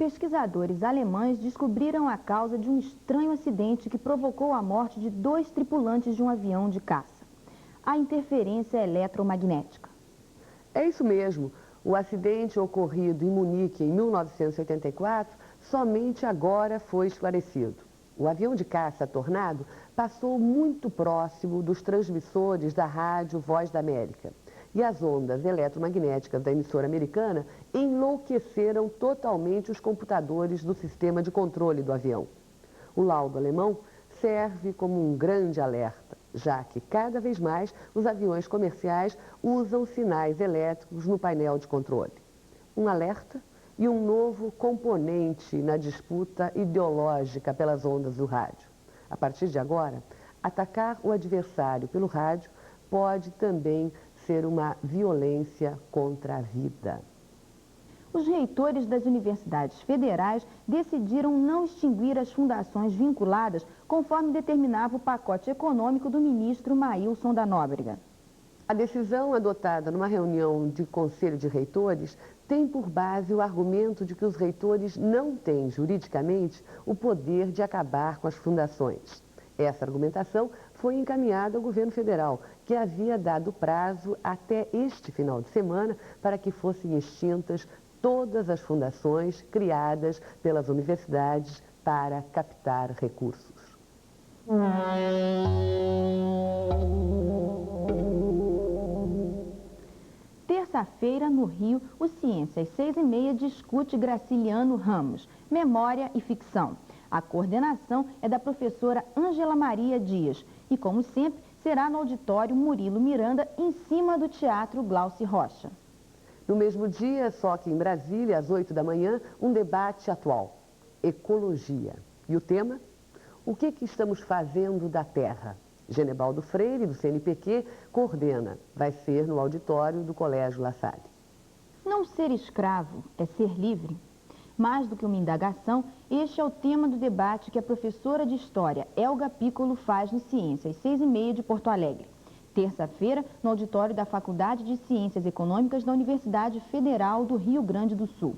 Pesquisadores alemães descobriram a causa de um estranho acidente que provocou a morte de 2 tripulantes de um avião de caça. A interferência eletromagnética. É isso mesmo. O acidente ocorrido em Munique em 1984 somente agora foi esclarecido. O avião de caça Tornado passou muito próximo dos transmissores da rádio Voz da América. E as ondas eletromagnéticas da emissora americana enlouqueceram totalmente os computadores do sistema de controle do avião. O laudo alemão serve como um grande alerta, já que cada vez mais os aviões comerciais usam sinais elétricos no painel de controle. Um alerta e um novo componente na disputa ideológica pelas ondas do rádio. A partir de agora, atacar o adversário pelo rádio pode também ser uma violência contra a vida. Os reitores das universidades federais decidiram não extinguir as fundações vinculadas, conforme determinava o pacote econômico do ministro Maílson da Nóbrega. A decisão adotada numa reunião de conselho de reitores tem por base o argumento de que os reitores não têm, juridicamente, o poder de acabar com as fundações. Essa argumentação foi encaminhada ao governo federal, que havia dado prazo até este final de semana para que fossem extintas todas as fundações criadas pelas universidades para captar recursos. Terça-feira, no Rio, o Ciência às 6h30 discute Graciliano Ramos, Memória e Ficção. A coordenação é da professora Ângela Maria Dias e, como sempre, será no auditório Murilo Miranda, em cima do Teatro Glauci Rocha. No mesmo dia, só que em Brasília, às 8 da manhã, um debate atual, ecologia. E o tema? O que estamos fazendo da Terra? Genebaldo Freire, do CNPq, coordena. Vai ser no auditório do Colégio La Salle. Não ser escravo é ser livre? Mais do que uma indagação, este é o tema do debate que a professora de História, Elga Piccolo, faz no Ciência, às 6h30 de Porto Alegre. Terça-feira, no auditório da Faculdade de Ciências Econômicas da Universidade Federal do Rio Grande do Sul.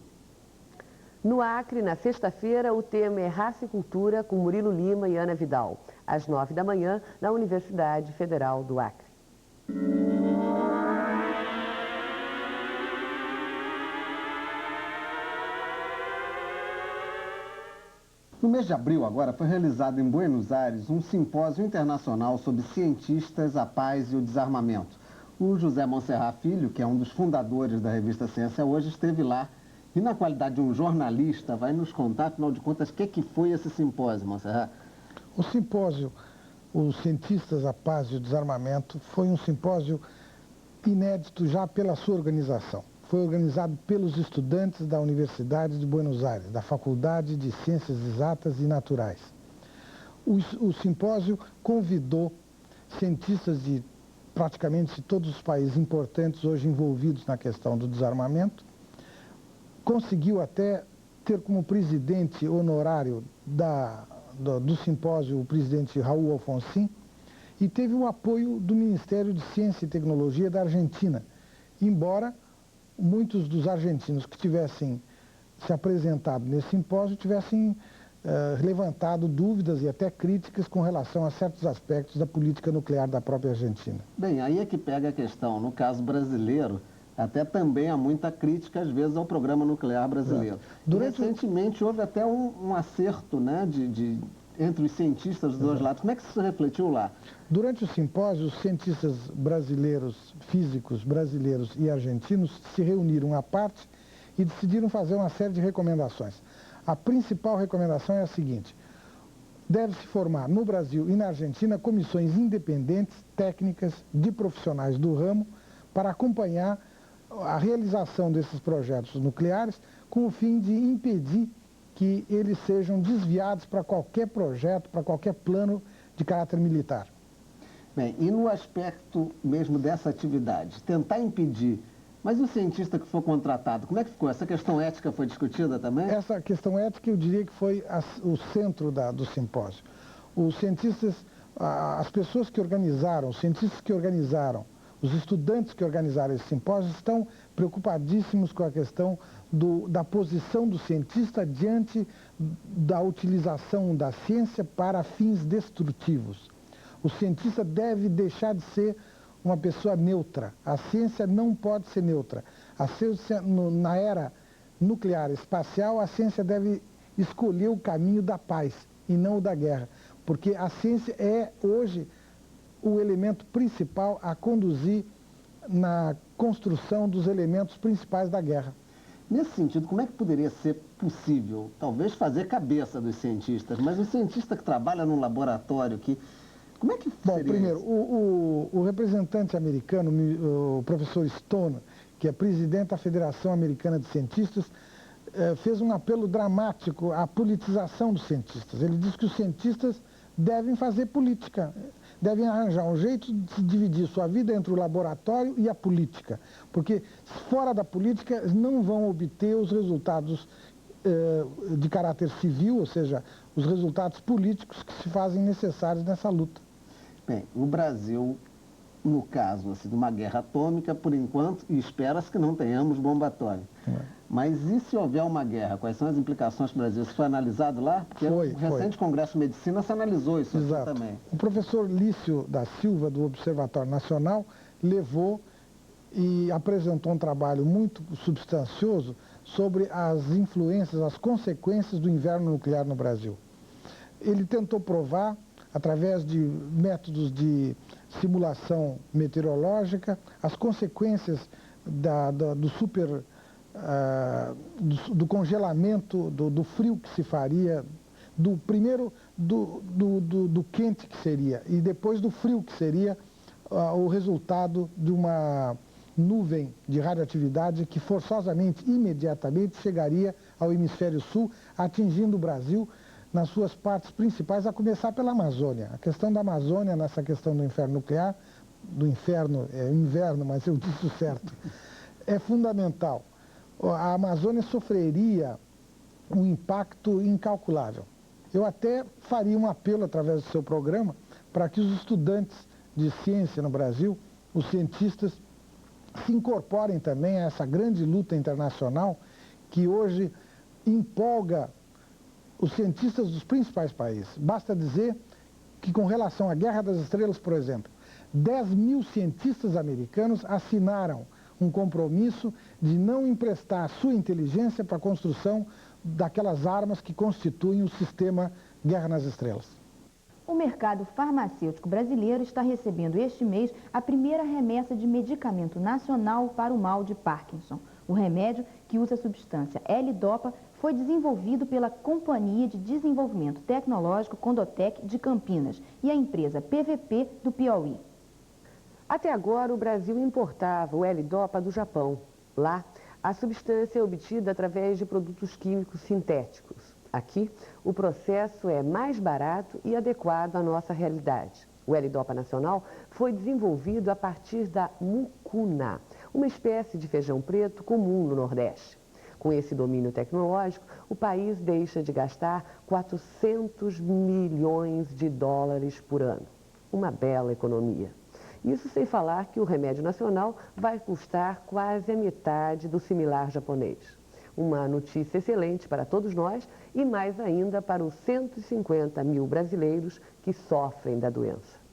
No Acre, na sexta-feira, o tema é Raça e Cultura, com Murilo Lima e Ana Vidal, às 9 da manhã, na Universidade Federal do Acre. No mês de abril, agora, foi realizado em Buenos Aires um simpósio internacional sobre cientistas, a paz e o desarmamento. O José Monserrat Filho, que é um dos fundadores da revista Ciência Hoje, esteve lá e, na qualidade de um jornalista, vai nos contar, afinal de contas, o que foi esse simpósio, Monserrat? O simpósio, os cientistas, a paz e o desarmamento, foi um simpósio inédito já pela sua organização. Foi organizado pelos estudantes da Universidade de Buenos Aires, da Faculdade de Ciências Exatas e Naturais. O simpósio convidou cientistas de praticamente todos os países importantes hoje envolvidos na questão do desarmamento. Conseguiu até ter como presidente honorário do simpósio o presidente Raul Alfonsin e teve o apoio do Ministério de Ciência e Tecnologia da Argentina, embora muitos dos argentinos que tivessem se apresentado nesse simpósio tivessem levantado dúvidas e até críticas com relação a certos aspectos da política nuclear da própria Argentina. Bem, aí é que pega a questão. No caso brasileiro, até também há muita crítica, às vezes, ao programa nuclear brasileiro. Recentemente houve até um acerto, né, entre os cientistas dos dois lados. Como é que isso se refletiu lá? Durante o simpósio, os cientistas brasileiros, físicos brasileiros e argentinos se reuniram à parte e decidiram fazer uma série de recomendações. A principal recomendação é a seguinte: deve-se formar no Brasil e na Argentina comissões independentes, técnicas, de profissionais do ramo, para acompanhar a realização desses projetos nucleares com o fim de impedir que eles sejam desviados para qualquer projeto, para qualquer plano de caráter militar. Bem, e no aspecto mesmo dessa atividade, tentar impedir, mas o cientista que for contratado, como é que ficou? Essa questão ética foi discutida também? Essa questão ética eu diria que foi o centro do simpósio. Os cientistas, as pessoas que organizaram, os cientistas que organizaram Os estudantes que organizaram esse simpósio estão preocupadíssimos com a questão da posição do cientista diante da utilização da ciência para fins destrutivos. O cientista deve deixar de ser uma pessoa neutra. A ciência não pode ser neutra. A ciência, na era nuclear espacial, a ciência deve escolher o caminho da paz e não o da guerra, porque a ciência é hoje o elemento principal a conduzir na construção dos elementos principais da guerra. Nesse sentido, como é que poderia ser possível, talvez fazer cabeça dos cientistas, mas o cientista que trabalha num laboratório como é que seria? Bom, primeiro, o representante americano, o professor Stone, que é presidente da Federação Americana de Cientistas, fez um apelo dramático à politização dos cientistas. Ele diz que os cientistas devem fazer política, devem arranjar um jeito de dividir sua vida entre o laboratório e a política, porque fora da política não vão obter os resultados de caráter civil, ou seja, os resultados políticos que se fazem necessários nessa luta. Bem, o Brasil, no caso assim, de uma guerra atômica, por enquanto, e espera-se que não tenhamos bomba atômica. Mas e se houver uma guerra? Quais são as implicações para o Brasil? Isso foi analisado lá? Porque o recente Congresso de Medicina se analisou isso aqui também. O professor Lício da Silva, do Observatório Nacional, levou e apresentou um trabalho muito substancioso sobre as influências, as consequências do inverno nuclear no Brasil. Ele tentou provar, através de métodos de simulação meteorológica, as consequências do congelamento, do frio que se faria, do quente que seria, e depois do frio que seria o resultado de uma nuvem de radioatividade que forçosamente, imediatamente, chegaria ao hemisfério sul, atingindo o Brasil nas suas partes principais, a começar pela Amazônia. A questão da Amazônia, nessa questão do inferno nuclear, do inferno, é inverno, mas eu disse o certo, é fundamental. A Amazônia sofreria um impacto incalculável. Eu até faria um apelo, através do seu programa, para que os estudantes de ciência no Brasil, os cientistas, se incorporem também a essa grande luta internacional que hoje empolga os cientistas dos principais países. Basta dizer que, com relação à Guerra das Estrelas, por exemplo, 10.000 cientistas americanos assinaram um compromisso de não emprestar sua inteligência para a construção daquelas armas que constituem o sistema Guerra nas Estrelas. O mercado farmacêutico brasileiro está recebendo este mês a primeira remessa de medicamento nacional para o mal de Parkinson. O remédio, que usa a substância L-Dopa, foi desenvolvido pela Companhia de Desenvolvimento Tecnológico Condotec de Campinas e a empresa PVP do Piauí. Até agora, o Brasil importava o L-Dopa do Japão. Lá, a substância é obtida através de produtos químicos sintéticos. Aqui, o processo é mais barato e adequado à nossa realidade. O L-Dopa nacional foi desenvolvido a partir da mucuna, uma espécie de feijão preto comum no Nordeste. Com esse domínio tecnológico, o país deixa de gastar 400 milhões de dólares por ano. Uma bela economia. Isso sem falar que o remédio nacional vai custar quase a metade do similar japonês. Uma notícia excelente para todos nós e mais ainda para os 150 mil brasileiros que sofrem da doença.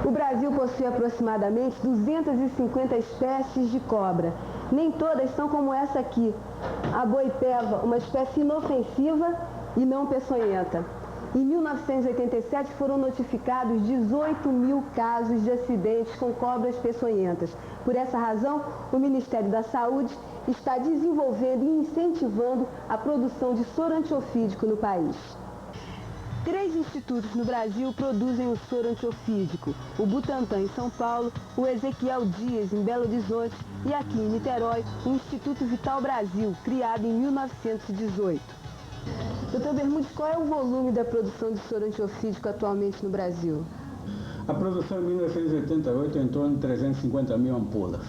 O Brasil possui aproximadamente 250 espécies de cobra. Nem todas são como essa aqui, a boipeva, uma espécie inofensiva e não peçonhenta. Em 1987 foram notificados 18.000 casos de acidentes com cobras peçonhentas. Por essa razão, o Ministério da Saúde está desenvolvendo e incentivando a produção de soro antiofídico no país. 3 institutos no Brasil produzem o soro antiofídico: o Butantan em São Paulo, o Ezequiel Dias em Belo Horizonte e aqui em Niterói, o Instituto Vital Brasil, criado em 1918. Dr. Bermudes, qual é o volume da produção de soro antiofídico atualmente no Brasil? A produção em 1988 é em torno de 350 mil ampolas.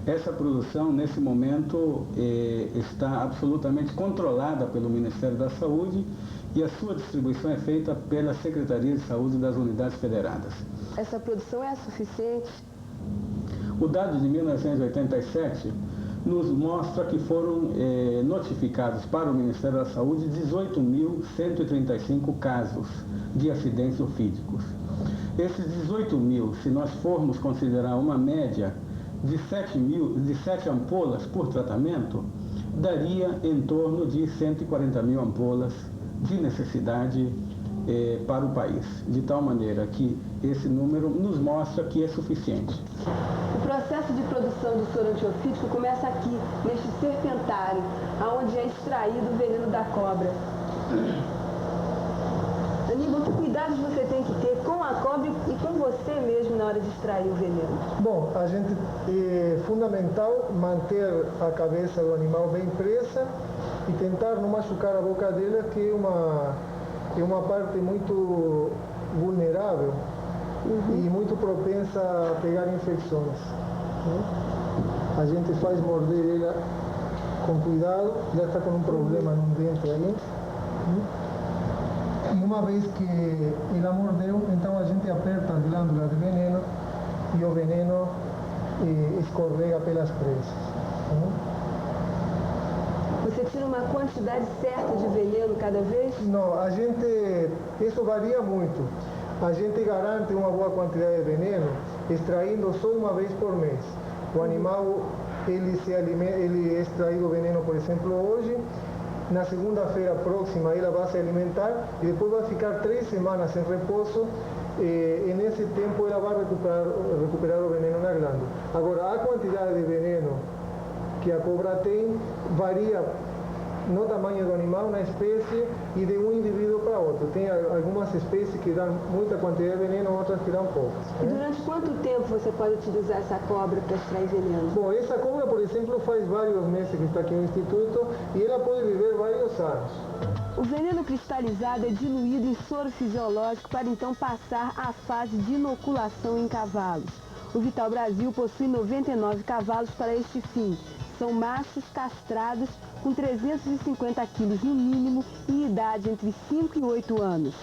Essa produção, nesse momento, está absolutamente controlada pelo Ministério da Saúde e a sua distribuição é feita pela Secretaria de Saúde das Unidades Federadas. Essa produção é suficiente? O dado de 1987 nos mostra que foram notificados para o Ministério da Saúde 18.135 casos de acidentes ofídicos. Esses 18.000, se nós formos considerar uma média de 7 ampolas por tratamento, daria em torno de 140.000 ampolas de necessidade para o país, de tal maneira que esse número nos mostra que é suficiente. O processo de produção do soro antiofídico começa aqui, neste serpentário, onde é extraído o veneno da cobra. Aníbal, que cuidados você tem que ter com a cobra e com você mesmo na hora de extrair o veneno? Bom, a gente é fundamental manter a cabeça do animal bem presa e tentar não machucar a boca dele, que é uma parte muito vulnerável e muito propensa a pegar infecções. A gente faz morder ela com cuidado, já está com um problema no dente aí. E uma vez que ela mordeu, então a gente aperta as glândulas de veneno e o veneno escorrega pelas presas. Você tira uma quantidade certa de veneno cada vez? Não, isso varia muito. A gente garante uma boa quantidade de veneno extraindo só uma vez por mês. O animal, ele é extraído o veneno, por exemplo, hoje. Na segunda-feira próxima ela vai se alimentar e depois vai ficar 3 semanas em repouso e nesse tempo ela vai recuperar o veneno na glândula. Agora, a quantidade de veneno que a cobra tem varia no tamanho do animal, na espécie e de um indivíduo para outro. Tem algumas espécies que dão muita quantidade de veneno, outras que dão poucas. E durante quanto tempo você pode utilizar essa cobra para extrair veneno? Bom, essa cobra, por exemplo, faz vários meses que está aqui no Instituto e ela pode viver vários anos. O veneno cristalizado é diluído em soro fisiológico para então passar à fase de inoculação em cavalos. O Vital Brasil possui 99 cavalos para este fim. São machos castrados com 350 quilos no mínimo e idade entre 5 e 8 anos.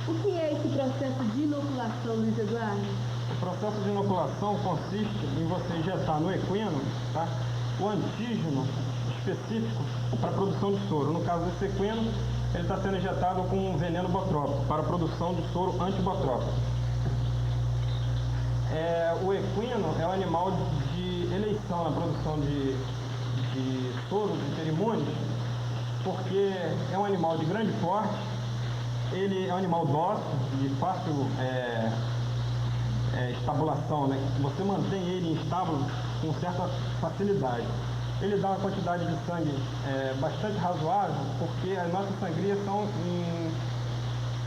O que é esse processo de inoculação, Luiz Eduardo? O processo de inoculação consiste em você injetar no equino, tá, o antígeno específico para a produção de soro. No caso desse equino, ele está sendo injetado com um veneno botrópico para a produção de soro antibotrópico. O equino é um animal de eleição na produção de soros e ferimônios, porque é um animal de grande porte, ele é um animal dócil, de fácil estabulação, né? Você mantém ele em estábulo com certa facilidade. Ele dá uma quantidade de sangue bastante razoável, porque as nossas sangrias são em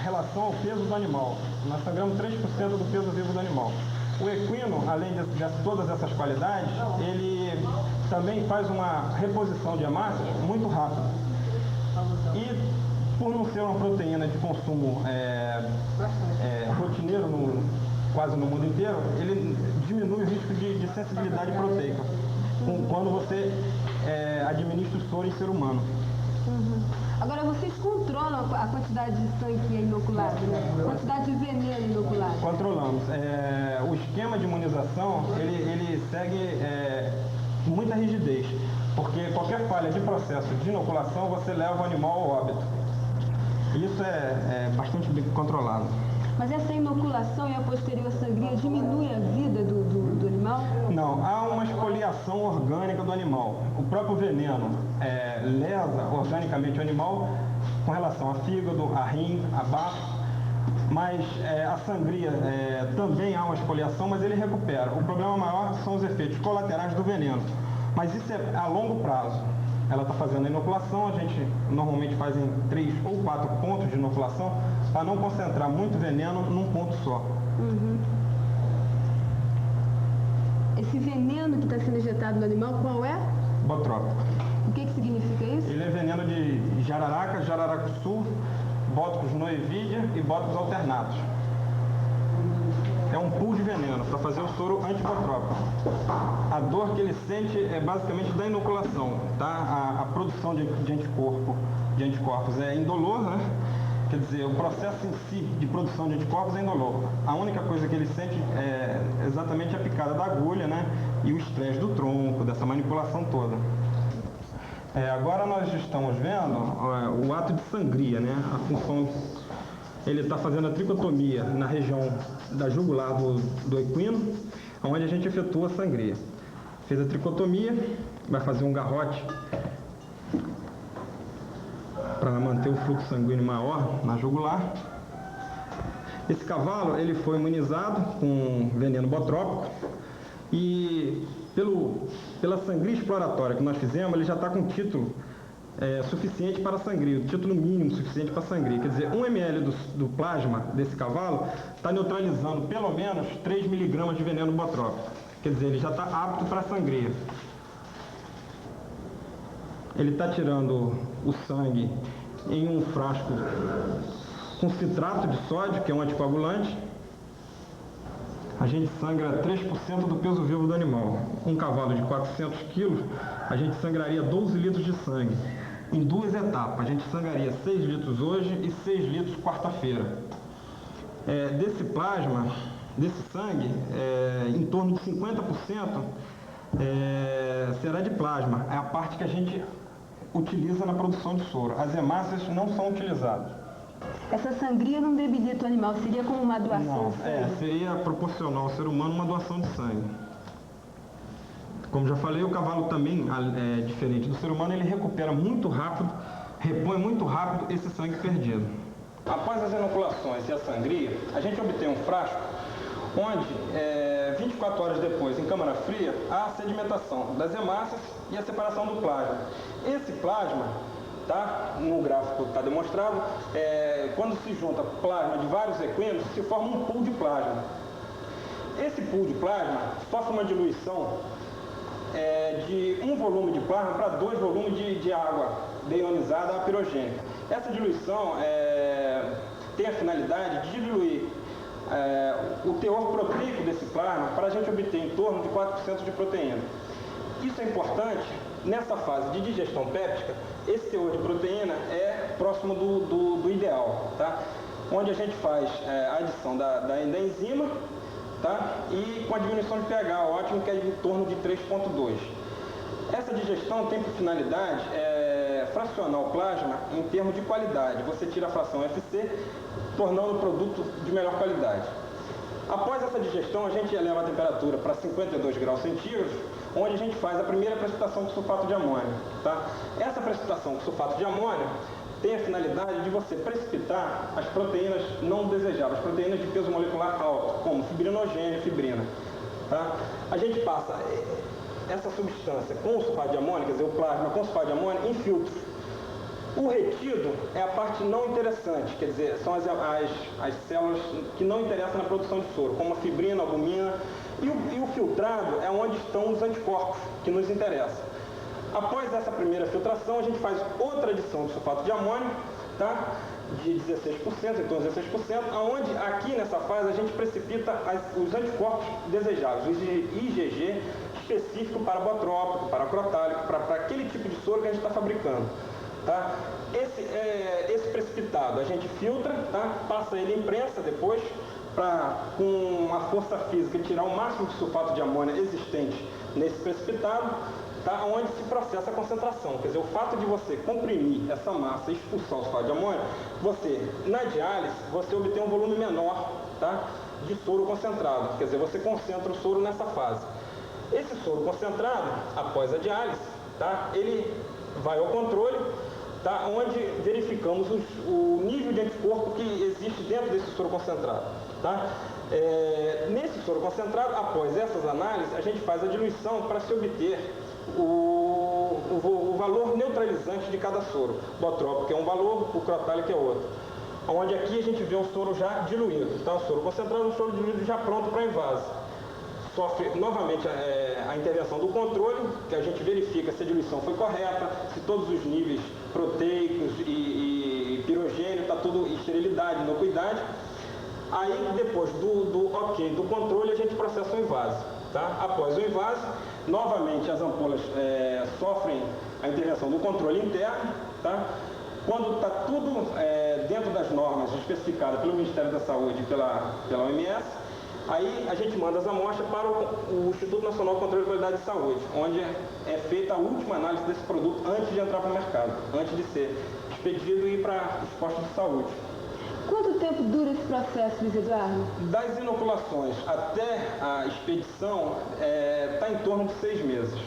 relação ao peso do animal. Nós sangramos 3% do peso vivo do animal. O equino, além de todas essas qualidades, ele também faz uma reposição de hemácias muito rápida. E por não ser uma proteína de consumo rotineiro quase no mundo inteiro, ele diminui o risco de sensibilidade proteica quando você administra o soro em ser humano. Agora, vocês controlam a quantidade de sangue que é inoculado, né? A quantidade de veneno inoculado? Controlamos. O esquema de imunização, ele segue muita rigidez, porque qualquer falha de processo de inoculação, você leva o animal ao óbito. Isso é bastante bem controlado. Mas essa inoculação e a posterior sangria diminui a vida do animal? Não, há uma esfoliação orgânica do animal. O próprio veneno lesa organicamente o animal com relação a fígado, a rim, a baço, mas a sangria também há uma esfoliação, mas ele recupera. O problema maior são os efeitos colaterais do veneno, mas isso é a longo prazo. Ela está fazendo a inoculação, a gente normalmente faz em 3 ou 4 pontos de inoculação, para não concentrar muito veneno num ponto só. Esse veneno que está sendo injetado no animal, qual é? Botrópico. O que significa isso? Ele é veneno de jararaca, jararacuçu, bóticos noevidia e bóticos alternados. é um pool de veneno para fazer o soro antibotrópico. A dor que ele sente é basicamente da inoculação, tá? A produção de anticorpos é indolor, né? Quer dizer, o processo em si de produção de anticorpos é indolor. A única coisa que ele sente é exatamente a picada da agulha, né? E o estresse do tronco, dessa manipulação toda. Agora nós estamos vendo o ato de sangria, né? A função, ele está fazendo a tricotomia na região da jugular do equino, onde a gente efetua a sangria. Fez a tricotomia, vai fazer um garrote para manter o fluxo sanguíneo maior na jugular. Esse cavalo ele foi imunizado com veneno botrópico e pela sangria exploratória que nós fizemos, ele já está com título suficiente para sangria, o título mínimo suficiente para sangria. Quer dizer, 1 ml do plasma desse cavalo está neutralizando pelo menos 3 mg de veneno botrópico. Quer dizer, ele já está apto para sangria. Ele está tirando o sangue em um frasco com citrato de sódio, que é um anticoagulante. A gente sangra 3% do peso vivo do animal. Um cavalo de 400 quilos, a gente sangraria 12 litros de sangue. Em 2 etapas, a gente sangraria 6 litros hoje e 6 litros quarta-feira. Desse plasma, desse sangue, em torno de 50% será de plasma. É a parte que a gente utiliza na produção de soro. As hemácias não são utilizadas. Essa sangria não debilita o animal, seria como uma doação? Não, seria proporcional ao ser humano uma doação de sangue. Como já falei, o cavalo também, diferente do ser humano, ele recupera muito rápido, repõe muito rápido esse sangue perdido. Após as inoculações e a sangria, a gente obtém um frasco onde, 24 horas depois, em câmara fria, há a sedimentação das hemácias e a separação do plasma. Esse plasma, tá, no gráfico está demonstrado, quando se junta plasma de vários equinos, se forma um pool de plasma. Esse pool de plasma sofre uma diluição de 1 volume de plasma para 2 volumes de água deionizada a pirogênica. Essa diluição tem a finalidade de diluir o teor proteico desse plasma para a gente obter em torno de 4% de proteína. Isso é importante nessa fase de digestão péptica. Esse teor de proteína é próximo do ideal, tá? Onde a gente faz a adição da enzima, tá? E com a diminuição de pH ótimo, que é em torno de 3,2. Essa digestão tem por finalidade fracionar o plasma em termos de qualidade. Você tira a fração FC, tornando o produto de melhor qualidade. Após essa digestão, a gente eleva a temperatura para 52 graus centígrados, onde a gente faz a primeira precipitação com sulfato de amônio. Tá? Essa precipitação com sulfato de amônio tem a finalidade de você precipitar as proteínas não desejáveis, proteínas de peso molecular alto, como fibrinogênio e fibrina. Tá? A gente passa essa substância com o sulfato de amônio, quer dizer, o plasma com sulfato de amônio, em filtros. O retido é a parte não interessante, quer dizer, são as células que não interessam na produção de soro, como a fibrina, a albumina, e o filtrado é onde estão os anticorpos que nos interessam. Após essa primeira filtração, a gente faz outra adição de sulfato de amônio, tá? De 16%, então 16%, onde aqui nessa fase a gente precipita os anticorpos desejados, o IgG específico para botrópico, para crotálico, para aquele tipo de soro que a gente está fabricando. Tá? Esse precipitado a gente filtra, tá? Passa ele em prensa depois, para com a força física tirar o máximo de sulfato de amônio existente nesse precipitado, tá? Onde se processa a concentração. Quer dizer, o fato de você comprimir essa massa e expulsar o sulfato de amônio, na diálise, você obtém um volume menor, tá? De soro concentrado. Quer dizer, você concentra o soro nessa fase. Esse soro concentrado, após a diálise, tá? Ele vai ao controle, tá? Onde verificamos o nível de anticorpo que existe dentro desse soro concentrado. Tá? Nesse soro concentrado, após essas análises, a gente faz a diluição para se obter o valor neutralizante de cada soro. Botrópico é um valor, o crotálico é outro. Onde aqui a gente vê o soro já diluído. Tá? O soro concentrado, o soro diluído já pronto para invase. Sofre novamente a intervenção do controle, que a gente verifica se a diluição foi correta, se todos os níveis proteicos e pirogênio, está tudo esterilidade, inocuidade. Aí, depois do ok, do controle, a gente processa o invase. Tá? Após o invase, novamente as ampolas sofrem a intervenção do controle interno. Tá? Quando está tudo dentro das normas especificadas pelo Ministério da Saúde e pela OMS, aí a gente manda as amostras para o Instituto Nacional de Controle de Qualidade de Saúde, onde é feita a última análise desse produto antes de entrar para o mercado, antes de ser expedido e ir para os postos de saúde. Quanto tempo dura esse processo, Luiz Eduardo? Das inoculações até a expedição, está em torno de 6 meses.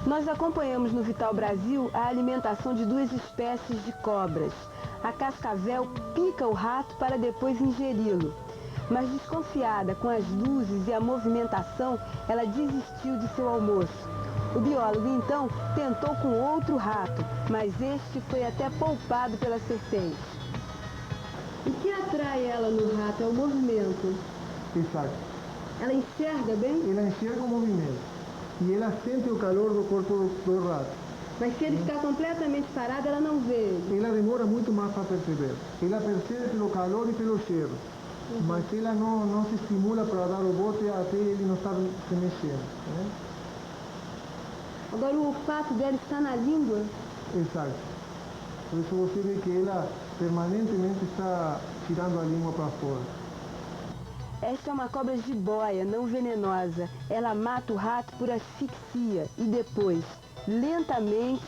Nós acompanhamos no Vital Brasil a alimentação de 2 espécies de cobras. A cascavel pica o rato para depois ingeri-lo. Mas desconfiada com as luzes e a movimentação, ela desistiu de seu almoço. O biólogo, então, tentou com outro rato, mas este foi até poupado pela serpente. O que atrai ela no rato é o movimento. Exato. Ela enxerga bem? Ela enxerga o movimento e ela sente o calor do corpo do rato. Mas se ele ficar completamente parado, ela não vê ele. Ela demora muito mais para perceber. Ela percebe pelo calor e pelo cheiro. Mas ela não se estimula para dar o bote até ele não estar se mexendo. Né? Agora o olfato dela está na língua? Exato. Por isso você vê que ela permanentemente está tirando a língua para fora. Esta é uma cobra jiboia, não venenosa. Ela mata o rato por asfixia e depois, lentamente,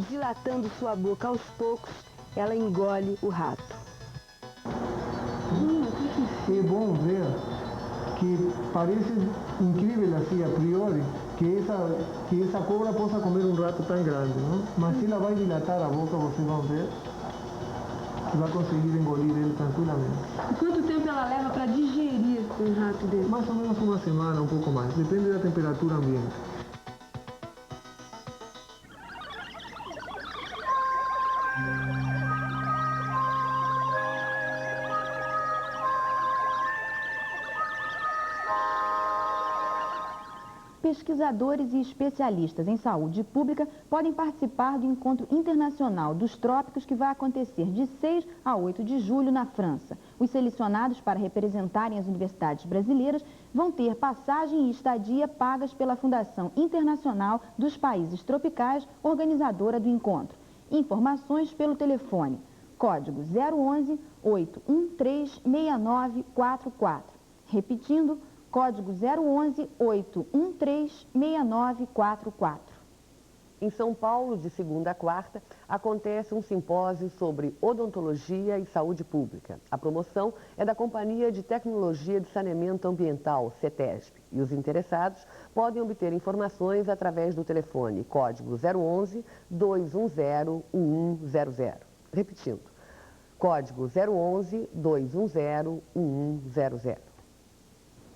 dilatando sua boca aos poucos, ela engole o rato. É bom ver que parece incrível assim a priori que essa cobra possa comer um rato tão grande, não? Mas se ela vai dilatar a boca, vocês vão ver que vai conseguir engolir ele tranquilamente. E quanto tempo ela leva para digerir um rato desse? Mais ou menos uma semana, um pouco mais, depende da temperatura ambiente. Pesquisadores e especialistas em saúde pública podem participar do Encontro Internacional dos Trópicos que vai acontecer de 6 a 8 de julho na França. Os selecionados para representarem as universidades brasileiras vão ter passagem e estadia pagas pela Fundação Internacional dos Países Tropicais, organizadora do encontro. Informações pelo telefone, código 011 813 6944. Repetindo, código 011 813 6944. Em São Paulo, de segunda a quarta, acontece um simpósio sobre odontologia e saúde pública. A promoção é da Companhia de Tecnologia de Saneamento Ambiental, CETESB, e os interessados podem obter informações através do telefone código 011 210 1100. Repetindo, código 011 210 1100.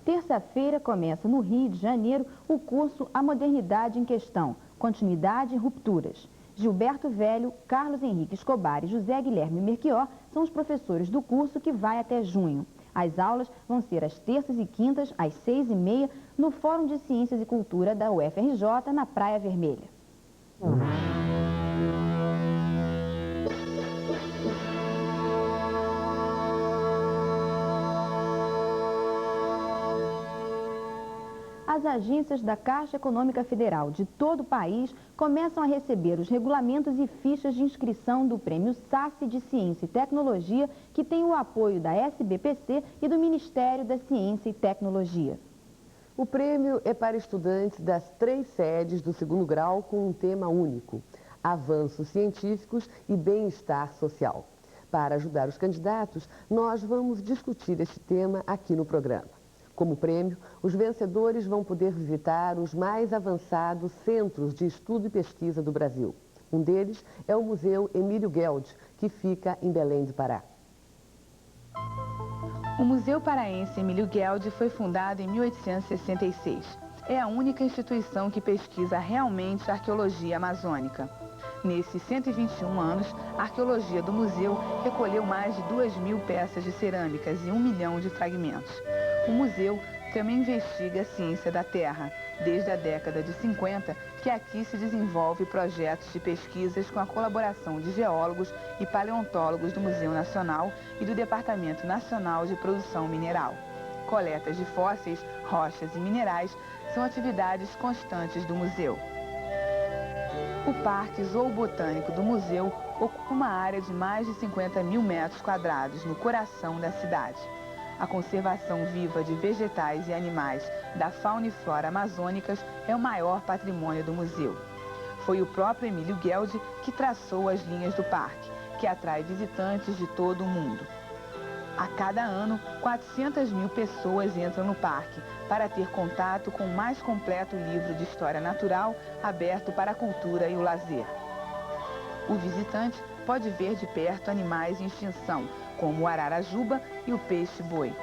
Terça-feira começa no Rio de Janeiro o curso A Modernidade em Questão, Continuidade e Rupturas. Gilberto Velho, Carlos Henrique Escobar e José Guilherme Merquior são os professores do curso que vai até junho. As aulas vão ser às terças e quintas, às 6h30, no Fórum de Ciências e Cultura da UFRJ, na Praia Vermelha. As agências da Caixa Econômica Federal de todo o país começam a receber os regulamentos e fichas de inscrição do Prêmio SACE de Ciência e Tecnologia, que tem o apoio da SBPC e do Ministério da Ciência e Tecnologia. O prêmio é para estudantes das 3 sedes do 2º grau com um tema único: avanços científicos e bem-estar social. Para ajudar os candidatos, nós vamos discutir este tema aqui no programa. Como prêmio, os vencedores vão poder visitar os mais avançados centros de estudo e pesquisa do Brasil. Um deles é o Museu Emílio Gueld, que fica em Belém do Pará. O Museu Paraense Emílio Gueld foi fundado em 1866. É a única instituição que pesquisa realmente a arqueologia amazônica. Nesses 121 anos, a arqueologia do museu recolheu mais de 2.000 peças de cerâmicas e 1 milhão de fragmentos. O museu também investiga a ciência da Terra, desde a década de 50, que aqui se desenvolve projetos de pesquisas com a colaboração de geólogos e paleontólogos do Museu Nacional e do Departamento Nacional de Produção Mineral. Coletas de fósseis, rochas e minerais são atividades constantes do museu. O Parque Zoobotânico do museu ocupa uma área de mais de 50 mil metros quadrados no coração da cidade. A conservação viva de vegetais e animais da fauna e flora amazônicas é o maior patrimônio do museu. Foi o próprio Emílio Gueldi que traçou as linhas do parque, que atrai visitantes de todo o mundo. A cada ano, 400 mil pessoas entram no parque para ter contato com o mais completo livro de história natural aberto para a cultura e o lazer. O visitante pode ver de perto animais em extinção, como o ararajuba e o peixe-boi.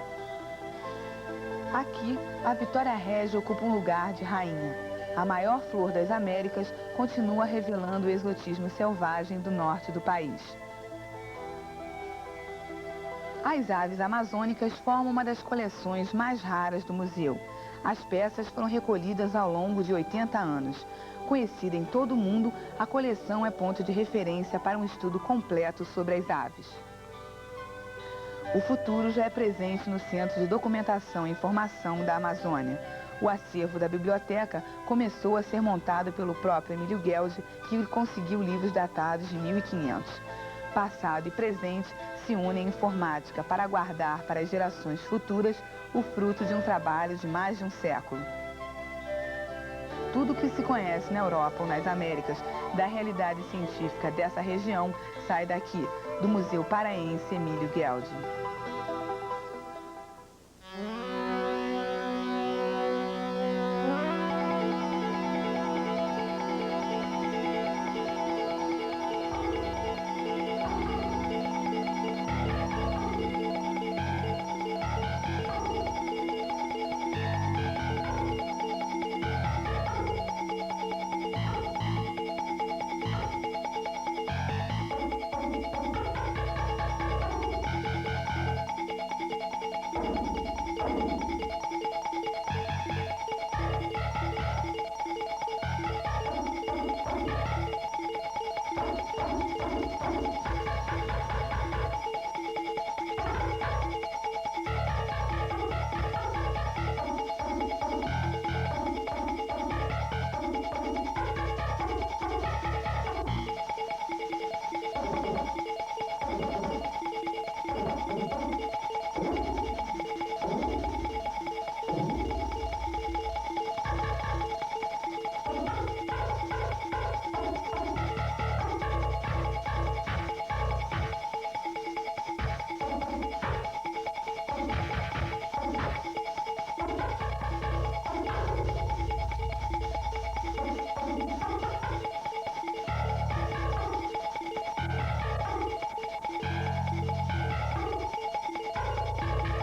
Aqui, a Vitória Régia ocupa um lugar de rainha. A maior flor das Américas continua revelando o exotismo selvagem do norte do país. As aves amazônicas formam uma das coleções mais raras do museu. As peças foram recolhidas ao longo de 80 anos. Conhecida em todo o mundo, a coleção é ponto de referência para um estudo completo sobre as aves. O futuro já é presente no Centro de Documentação e Informação da Amazônia. O acervo da biblioteca começou a ser montado pelo próprio Emílio Gueldi, que conseguiu livros datados de 1500. Passado e presente se unem em informática para guardar para as gerações futuras o fruto de um trabalho de mais de um século. Tudo o que se conhece na Europa ou nas Américas da realidade científica dessa região sai daqui, do Museu Paraense Emílio Gueldi.